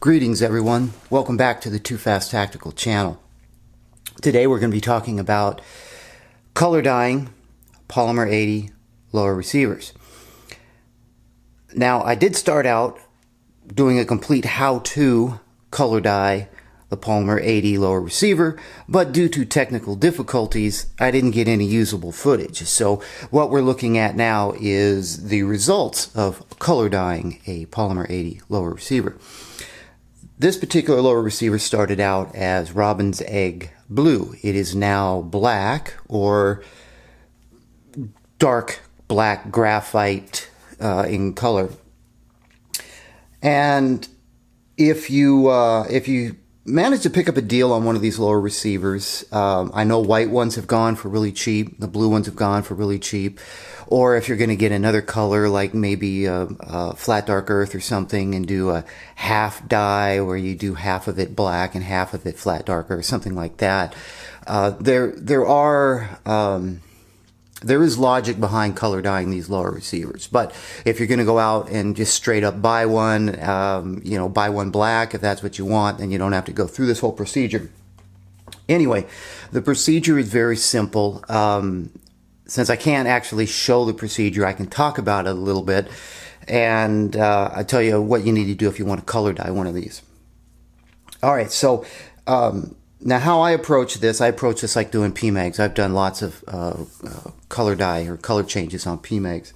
Greetings everyone, welcome back to the Too Fast Tactical channel. Today we're going to be talking about color dyeing Polymer80 lower receivers. Now I did start out doing a complete how-to color dye the Polymer80 lower receiver, but due to technical difficulties I didn't get any usable footage. So what we're looking at now is the results of color dyeing a Polymer80 lower receiver. This particular lower receiver started out as robin's egg blue. It is now black or dark black graphite in color. And if you manage to pick up a deal on one of these lower receivers, I know white ones have gone for really cheap, the blue ones have gone for really cheap, or if you're going to get another color like maybe flat dark earth or something and do a half dye where you do half of it black and half of it flat dark earth, something like that. There is logic behind color dyeing these lower receivers, but if you're going to go out and just straight up buy one, buy one black if that's what you want, then you don't have to go through this whole procedure. Anyway, the procedure is very simple. Since I can't actually show the procedure, I can talk about it a little bit, and I tell you what you need to do if you want to color dye one of these. All right, so now how I approach this like doing PMAGs. I've done lots of color dye or color changes on PMAGs.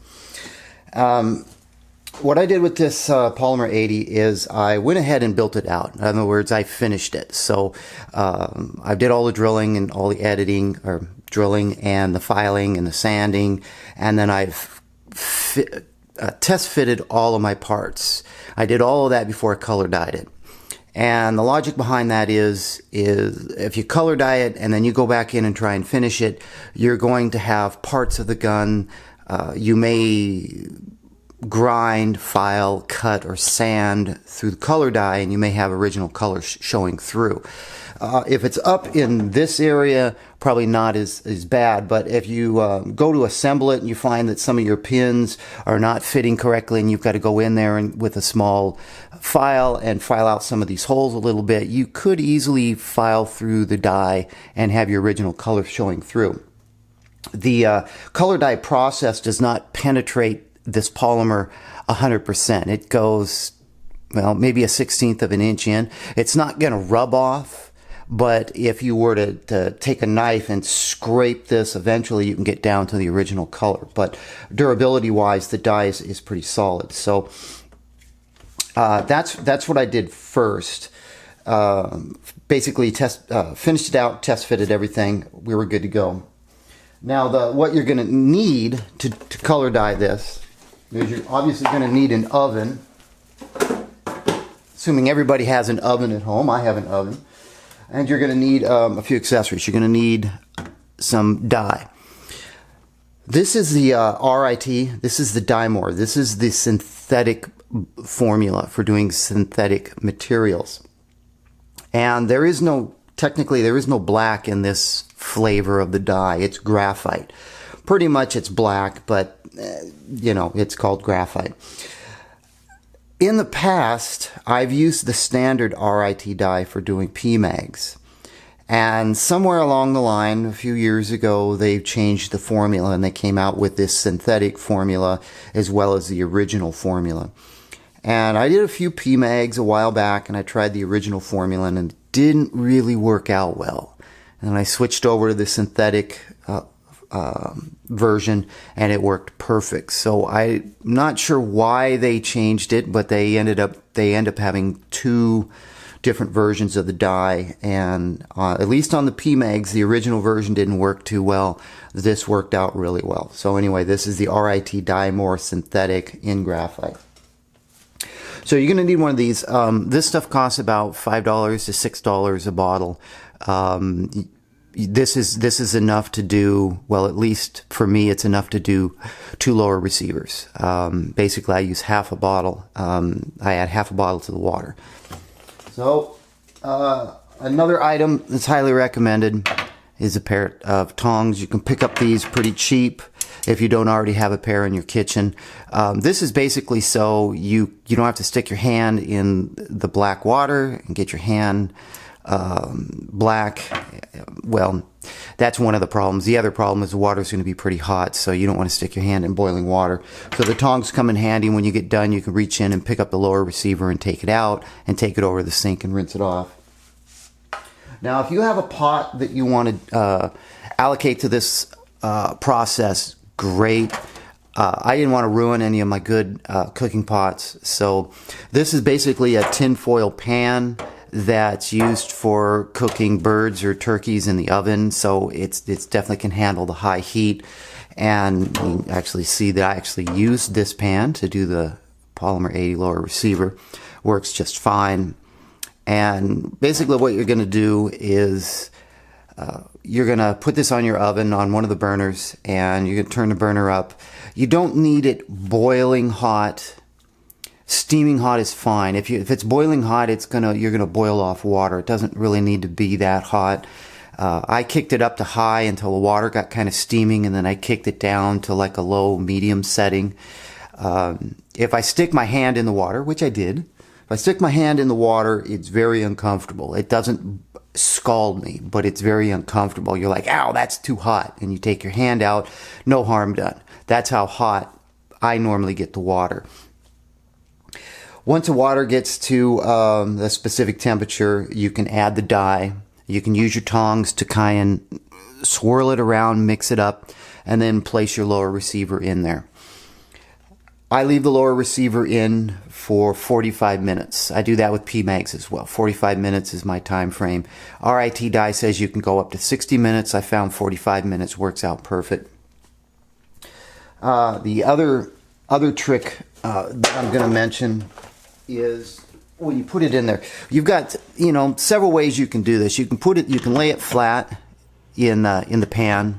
What I did with this Polymer80 is I went ahead and built it out. In other words, I finished it. So I did all the drilling and all the editing, or drilling and the filing and the sanding, and then I've test fitted all of my parts. I did all of that before I color dyed it. And the logic behind that is if you color dye it and then you go back in and try and finish it, you're going to have parts of the gun you may grind, file, cut, or sand through the color dye, and you may have original color showing through. If it's up in this area, probably not as bad, but if you go to assemble it and you find that some of your pins are not fitting correctly and you've got to go in there and with a small file and file out some of these holes a little bit, you could easily file through the dye and have your original color showing through. The color dye process does not penetrate this polymer 100%. It goes, well, maybe 1/16 of an inch in. It's not going to rub off, but if you were to take a knife and scrape this, eventually you can get down to the original color. But durability wise, the dye is pretty solid. So that's what I did first. Basically finished it out, test fitted everything. We were good to go. Now what you're going to need to color dye this is you're obviously going to need an oven. Assuming everybody has an oven at home, I have an oven. And you're going to need a few accessories. You're going to need some dye. This is the RIT. This is the Dymore. This is the synthetic formula for doing synthetic materials. And technically there is no black in this flavor of the dye. It's graphite. Pretty much it's black, but it's called graphite. In the past, I've used the standard RIT dye for doing PMAGs. And somewhere along the line, a few years ago, they changed the formula and they came out with this synthetic formula as well as the original formula. And I did a few PMAGs a while back and I tried the original formula and it didn't really work out well. And I switched over to the synthetic version and it worked perfect. So I'm not sure why they changed it, but they end up having two different versions of the dye, and at least on the PMAGs the original version didn't work too well. This worked out really well. So anyway, this is the RIT Dymore synthetic in graphite. So you're going to need one of these. This stuff costs about $5 to $6 a bottle. This is enough to do, well, at least for me, it's enough to do 2 lower receivers. Basically, I use half a bottle. I add half a bottle to the water. So, another item that's highly recommended is a pair of tongs. You can pick up these pretty cheap. if you don't already have a pair in your kitchen. This is basically so you don't have to stick your hand in the black water and get your hand black. Well, that's one of the problems. The other problem is the water is going to be pretty hot, so you don't want to stick your hand in boiling water. So the tongs come in handy. When you get done, you can reach in and pick up the lower receiver and take it out and take it over the sink and rinse it off. Now, if you have a pot that you want to allocate to this process, great. I didn't want to ruin any of my good cooking pots, so this is basically a tinfoil pan that's used for cooking birds or turkeys in the oven, so it's definitely can handle the high heat. And you actually see that I actually used this pan to do the Polymer 80 lower receiver. Works just fine. And basically what you're going to do is you're going to put this on your oven on one of the burners, and you're going to turn the burner up. You don't need it boiling hot. Steaming hot is fine. If it's boiling hot, you're gonna boil off water. It doesn't really need to be that hot. I kicked it up to high until the water got kind of steaming, and then I kicked it down to like a low medium setting. If I stick my hand in the water, which I did, if I stick my hand in the water, it's very uncomfortable. It doesn't scald me, but it's very uncomfortable. You're like, ow, that's too hot, and you take your hand out, no harm done. That's how hot I normally get the water. Once the water gets to a specific temperature, you can add the dye. You can use your tongs to kind of swirl it around, mix it up, and then place your lower receiver in there. I leave the lower receiver in for 45 minutes. I do that with PMags as well. 45 minutes is my time frame. RIT dye says you can go up to 60 minutes. I found 45 minutes works out perfect. The other trick that I'm going to mention is when you put it in there, you've got several ways you can do this. You can lay it flat in the pan,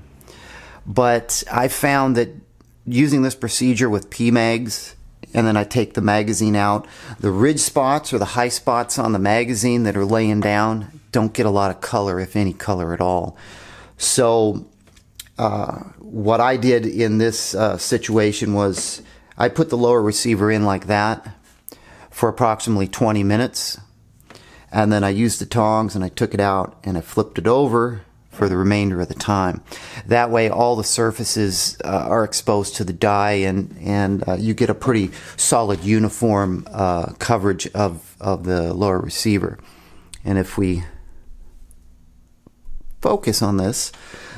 but I found that using this procedure with PMags, and then I take the magazine out, the ridge spots or the high spots on the magazine that are laying down don't get a lot of color, if any color at all. So what I did in this situation was I put the lower receiver in like that for approximately 20 minutes, and then I used the tongs and I took it out and I flipped it over for the remainder of the time. That way all the surfaces are exposed to the dye, and you get a pretty solid uniform coverage of the lower receiver. And if we focus on this,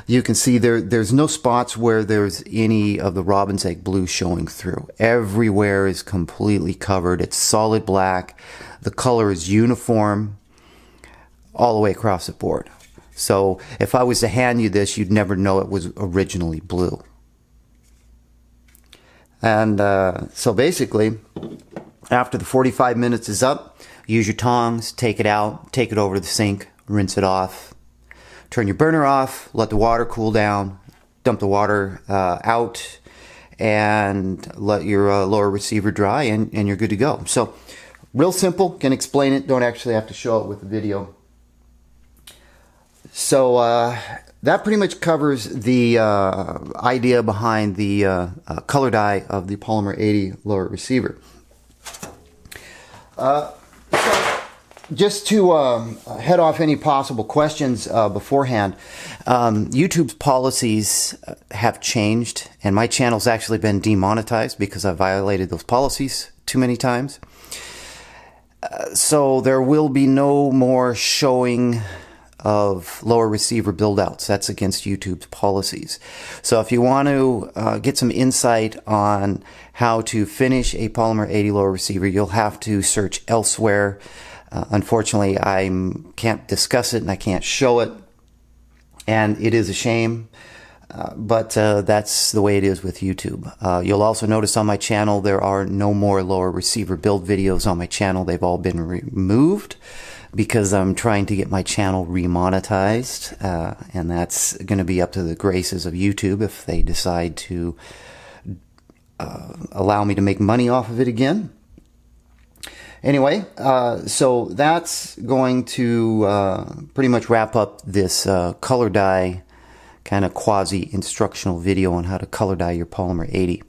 you can see there's no spots where there's any of the robin's egg blue showing through. Everywhere is completely covered. It's solid black. The color is uniform all the way across the board. So if I was to hand you this, you'd never know it was originally blue. And so basically, after the 45 minutes is up, use your tongs, take it out, take it over to the sink, rinse it off. Turn your burner off, let the water cool down, dump the water out, and let your lower receiver dry, and you're good to go. So, real simple, can explain it, don't actually have to show it with the video. So, that pretty much covers the idea behind the color dye of the Polymer 80 lower receiver. Just to head off any possible questions beforehand, YouTube's policies have changed, and my channel's actually been demonetized because I violated those policies too many times. So there will be no more showing of lower receiver build-outs. That's against YouTube's policies. So if you want to get some insight on how to finish a Polymer 80 lower receiver, you'll have to search elsewhere. Unfortunately, I can't discuss it and I can't show it, and it is a shame, but that's the way it is with YouTube. You'll also notice on my channel there are no more lower receiver build videos on my channel. They've all been removed because I'm trying to get my channel remonetized, and that's going to be up to the graces of YouTube if they decide to allow me to make money off of it again. Anyway, so that's going to pretty much wrap up this color dye kind of quasi instructional video on how to color dye your Polymer 80.